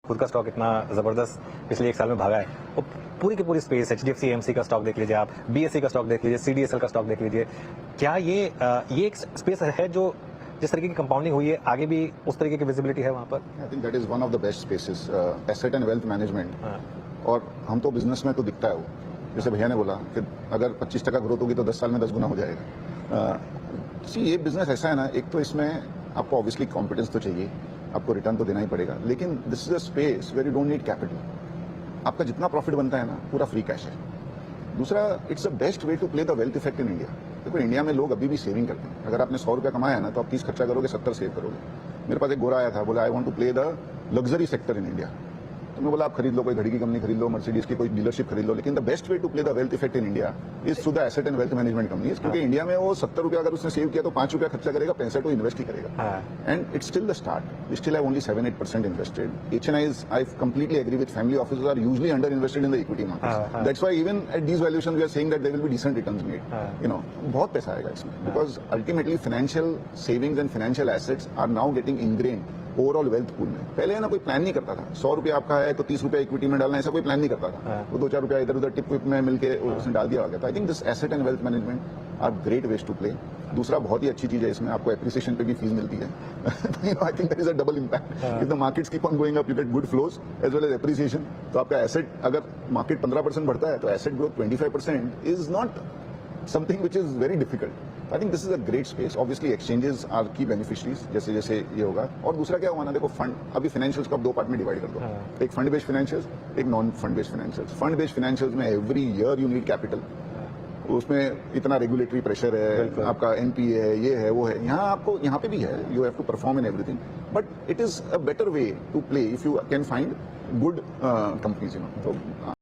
खुद का स्टॉक इतना जबरदस्त पिछले 1 साल में भागा है और पूरी की पूरी स्पेस HDFC AMC का स्टॉक देख लीजिए, आप BSE का स्टॉक देख लीजिए, CDSL का स्टॉक देख लीजिए। क्या ये एक स्पेस है जो जिस तरीके की कंपाउंडिंग हुई है आगे भी उस तरीके की विजिबिलिटी है वहाँ पर? आई think that is one of the best spaces, asset and wealth management. और हम तो बिजनेस में तो दिखता है वो, जैसे भैया ने बोला कि अगर 25% ग्रोथ होगी तो 10 साल में 10 गुना हो जाएगा। ये बिजनेस ऐसा है ना, एक तो इसमें आपको ऑब्वियसली कॉम्पिटेंस तो चाहिए, आपको रिटर्न तो देना ही पड़ेगा, लेकिन this is a space where you don't need capital. आपका जितना प्रॉफिट बनता है ना, पूरा फ्री कैश है। दूसरा, it's the best way to play the wealth effect in India. देखो, इंडिया में लोग अभी भी सेविंग करते हैं। अगर आपने 100 रुपया कमाया ना, तो आप 30 खर्चा करोगे, 70 सेव करोगे। मेरे पास एक गोरा आया था, बोला I want to play the luxury sector in India. तो मैं बोला आप खरीद लो, कोई घड़ी की कंपनी खरीद लो, मर्सिडीज की कोई डीलरशिप खरीद लो, लेकिन the best way to play the wealth effect in India is through the asset and wealth management companies. क्योंकि इंडिया में वो 70 रुपया अगर उसने सेव किया तो 5 रुपया खर्चा करेगा, 65 तो इन्वेस्ट ही करेगा। And it's still the start. We still have only 7-8% invested. HNIs, I completely agree with family offices are usually under invested in the equity markets. That's why even at these valuations we are saying that there will be decent returns made. You know, बहुत पैसा आएगा इसमें, because ultimately financial savings and financial assets are now getting ingrained overall wealth pool में। पहले है ना, कोई plan नहीं करता था। 100 रुपया आपका है तो 30 रुपया इक्विटी में डालना, ऐसा कोई प्लान नहीं करता था। वो 2-4 रुपया इधर उधर टिप विप में मिलके उसने डाल दिया गया था। I think this asset and wealth management are great ways to play. दूसरा बहुत ही अच्छी चीज है इसमें, आपको एप्रिसिएशन पे भी फीस मिलती है। I think that is a double impact. If the markets keep on going up, you get good flows as well as appreciation. तो आपका एसेट, अगर मार्केट 15% बढ़ता है तो asset growth 25% is not something which is very difficult. I think this is a great space. Obviously exchanges are key beneficiaries जैसे जैसे ये होगा। और दूसरा क्या हुआ ना, देखो फंड, अभी फाइनेंशियल्स को आप 2 पार्ट में डिवाइड कर दो। एक फंड बेस्ड फाइनेंशियल्स, एक non fund based financials. Fund based financials में every year you need capital. उसमें इतना रेगुलेटरी प्रेशर है, आपका NPA है, ये है, वो है। यहाँ आपको, यहाँ पे भी है, you have to perform in everything, but it is a better way to play if you can find good companies, you know. तो